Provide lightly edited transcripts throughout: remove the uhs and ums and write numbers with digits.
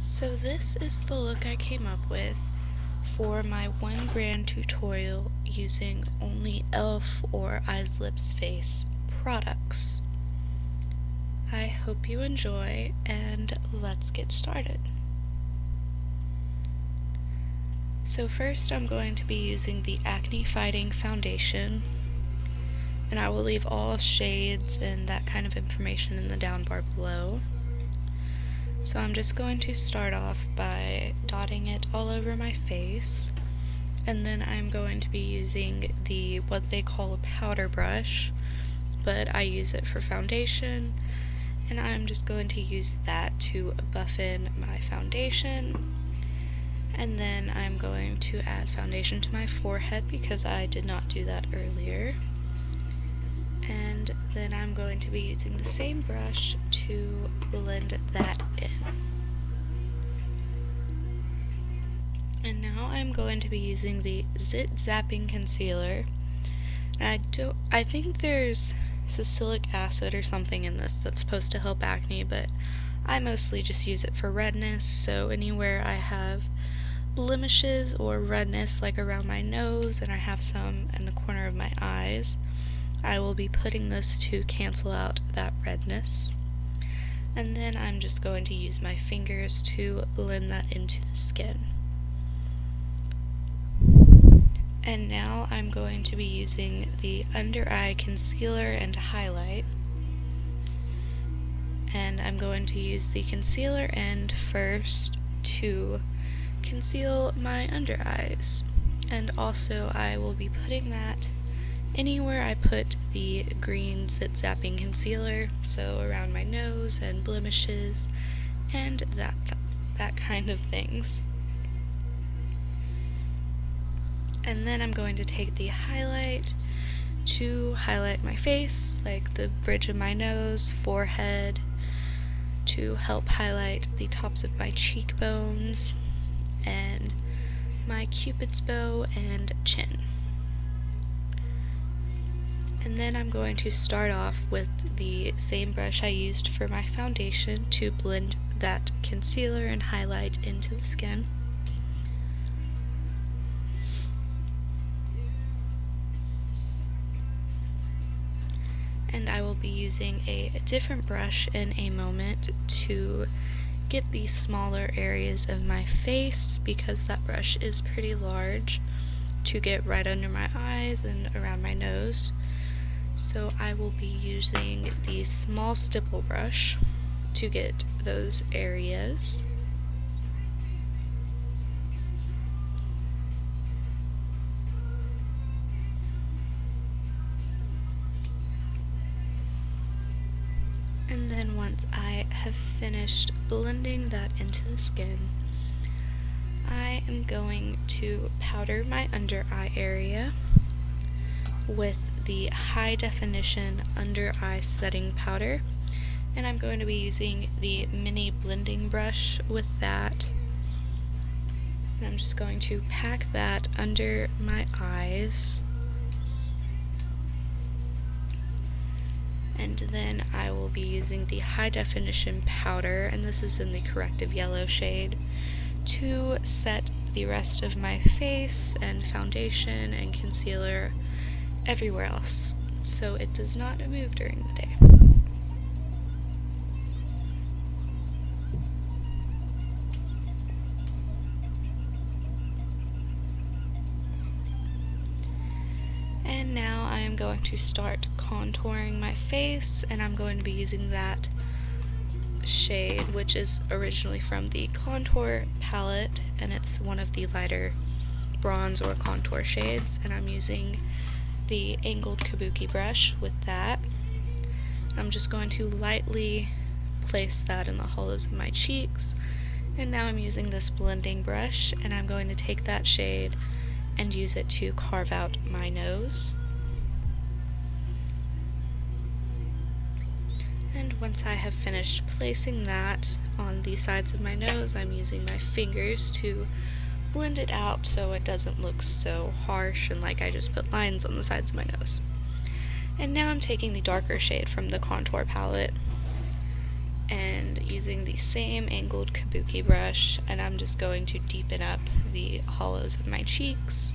So this is the look I came up with for my 1 brand tutorial using only e.l.f. or Eyes Lips Face products. I hope you enjoy, and let's get started. So first I'm going to be using the Acne Fighting Foundation, and I will leave all shades and that kind of information in the down bar below. So I'm just going to start off by dotting it all over my face, and then I'm going to be using the what they call a powder brush, but I use it for foundation, and I'm just going to use that to buff in my foundation. And then I'm going to add foundation to my forehead because I did not do that earlier. And then I'm going to be using the same brush to blend that in. And now I'm going to be using the zapping concealer. And I think there's salicylic acid or something in this that's supposed to help acne, but I mostly just use it for redness, so anywhere I have blemishes or redness like around my nose and I have some in the corner of my eyes, I will be putting this to cancel out that redness. And then I'm just going to use my fingers to blend that into the skin. And now I'm going to be using the under eye concealer and highlight. And I'm going to use the concealer end first to conceal my under eyes. And also I will be putting that anywhere I put the green zapping concealer, so around my nose and blemishes and that kind of things. And then I'm going to take the highlight to highlight my face, like the bridge of my nose, forehead, to help highlight the tops of my cheekbones and my cupid's bow and chin. And then I'm going to start off with the same brush I used for my foundation to blend that concealer and highlight into the skin. And I will be using a different brush in a moment to get the smaller areas of my face, because that brush is pretty large, to get right under my eyes and around my nose. So I will be using the small stipple brush to get those areas. And then once I have finished blending that into the skin, I am going to powder my under eye area with the high definition under eye setting powder, and I'm going to be using the mini blending brush with that. And I'm just going to pack that under my eyes. And then I will be using the high definition powder, and this is in the corrective yellow shade, to set the rest of my face and foundation and concealer everywhere else, so it does not move during the day. And now I am going to start contouring my face, and I'm going to be using that shade, which is originally from the contour palette, and it's one of the lighter bronze or contour shades, and I'm using the angled kabuki brush with that. I'm just going to lightly place that in the hollows of my cheeks, and now I'm using this blending brush, and I'm going to take that shade and use it to carve out my nose. And once I have finished placing that on the sides of my nose, I'm using my fingers to blend it out so it doesn't look so harsh and like I just put lines on the sides of my nose. And now I'm taking the darker shade from the contour palette and using the same angled kabuki brush, and I'm just going to deepen up the hollows of my cheeks.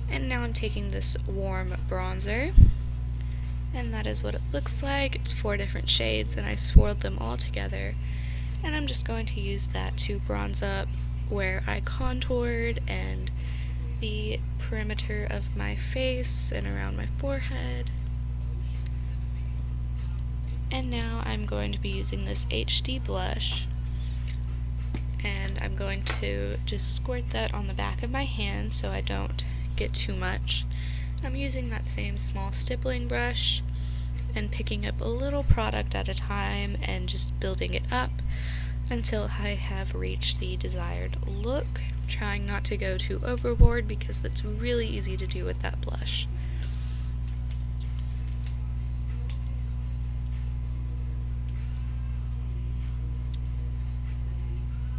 And now I'm taking this warm bronzer, and that is what it looks like. It's 4 different shades, and I swirled them all together, and I'm just going to use that to bronze up where I contoured and the perimeter of my face and around my forehead. And now I'm going to be using this HD blush, and I'm going to just squirt that on the back of my hand so I don't get too much. I'm using that same small stippling brush and picking up a little product at a time and just building it up until I have reached the desired look, trying not to go too overboard because that's really easy to do with that blush.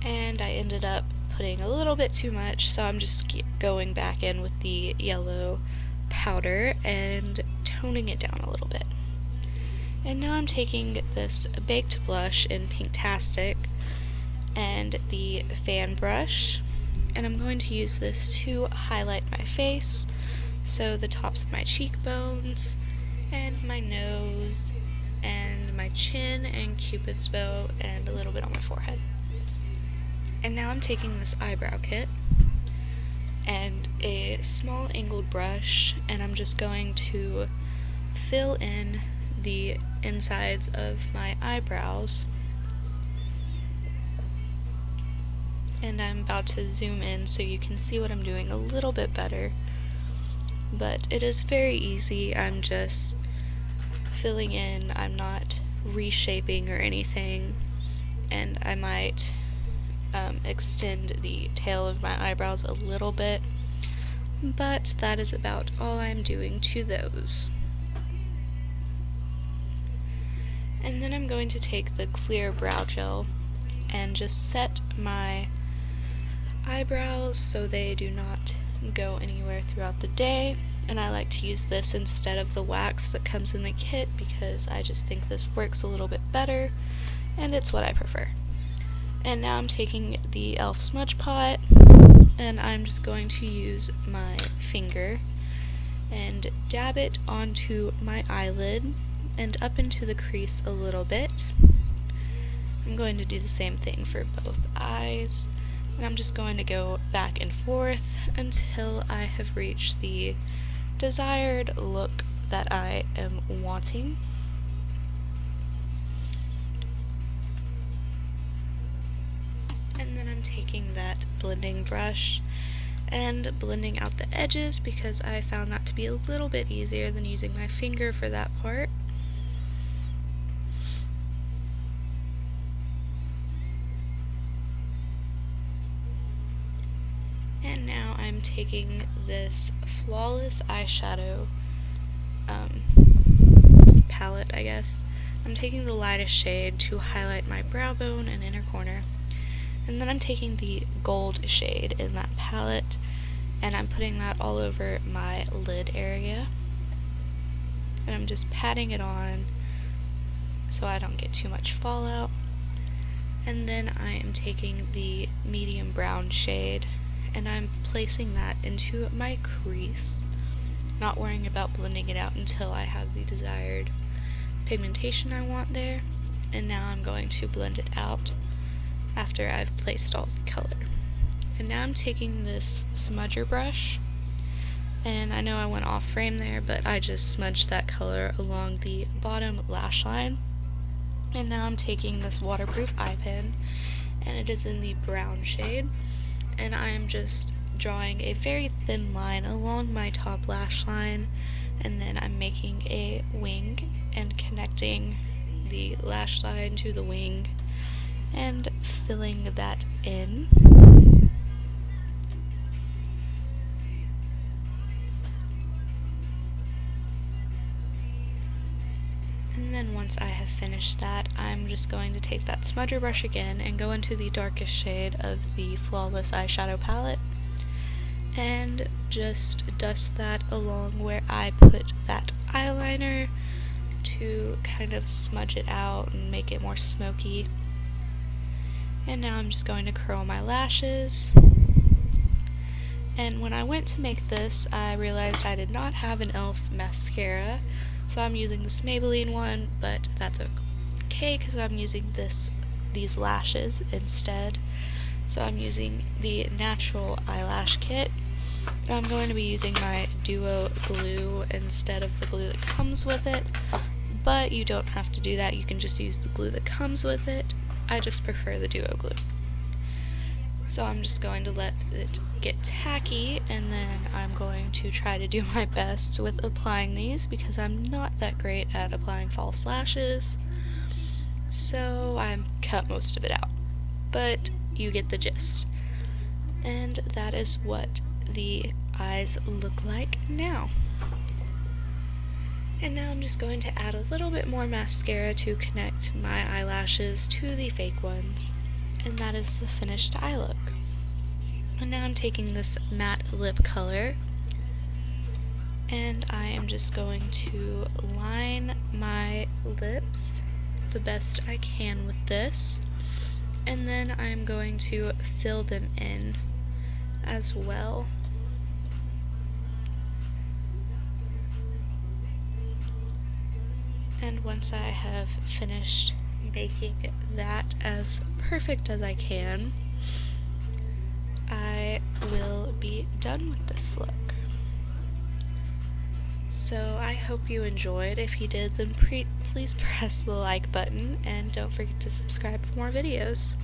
And I ended up putting a little bit too much, so I'm just going back in with the yellow powder and toning it down a little bit. And now I'm taking this baked blush in Pinktastic and the fan brush, and I'm going to use this to highlight my face, so the tops of my cheekbones and my nose and my chin and cupid's bow and a little bit on my forehead. And now I'm taking this eyebrow kit and a small angled brush, and I'm just going to fill in the insides of my eyebrows. And I'm about to zoom in so you can see what I'm doing a little bit better. But it is very easy. I'm just filling in. I'm not reshaping or anything. And I might extend the tail of my eyebrows a little bit, but that is about all I'm doing to those. And then I'm going to take the clear brow gel and just set my eyebrows so they do not go anywhere throughout the day. And I like to use this instead of the wax that comes in the kit because I just think this works a little bit better and it's what I prefer. And now I'm taking the e.l.f. smudge pot, and I'm just going to use my finger and dab it onto my eyelid and up into the crease a little bit. I'm going to do the same thing for both eyes, and I'm just going to go back and forth until I have reached the desired look that I am wanting. And then I'm taking that blending brush and blending out the edges because I found that to be a little bit easier than using my finger for that part. And now I'm taking this Flawless eyeshadow palette, I guess. I'm taking the lightest shade to highlight my brow bone and inner corner. And then I'm taking the gold shade in that palette, and I'm putting that all over my lid area. And I'm just patting it on so I don't get too much fallout. And then I am taking the medium brown shade, and I'm placing that into my crease, not worrying about blending it out until I have the desired pigmentation I want there. And now I'm going to blend it out after I've placed all the color. And now I'm taking this smudger brush, and I know I went off frame there, but I just smudged that color along the bottom lash line. And now I'm taking this waterproof eye pen, and it is in the brown shade, and I'm just drawing a very thin line along my top lash line, and then I'm making a wing and connecting the lash line to the wing and filling that in. And then once I have finished that, I'm just going to take that smudger brush again and go into the darkest shade of the Flawless eyeshadow palette and just dust that along where I put that eyeliner to kind of smudge it out and make it more smoky. And now I'm just going to curl my lashes. And when I went to make this, I realized I did not have an e.l.f. mascara, so I'm using this Maybelline one, but that's okay because I'm using these lashes instead. So I'm using the natural eyelash kit. I'm going to be using my duo glue instead of the glue that comes with it, but you don't have to do that. You can just use the glue that comes with it. I just prefer the duo glue. So I'm just going to let it get tacky, and then I'm going to try to do my best with applying these because I'm not that great at applying false lashes. So I cut most of it out, but you get the gist. And that is what the eyes look like now. And now I'm just going to add a little bit more mascara to connect my eyelashes to the fake ones. And that is the finished eye look. And now I'm taking this matte lip color, and I am just going to line my lips the best I can with this, and then I'm going to fill them in as well. And once I have finished making that as perfect as I can, I will be done with this look. So I hope you enjoyed. If you did, then please press the like button, and don't forget to subscribe for more videos.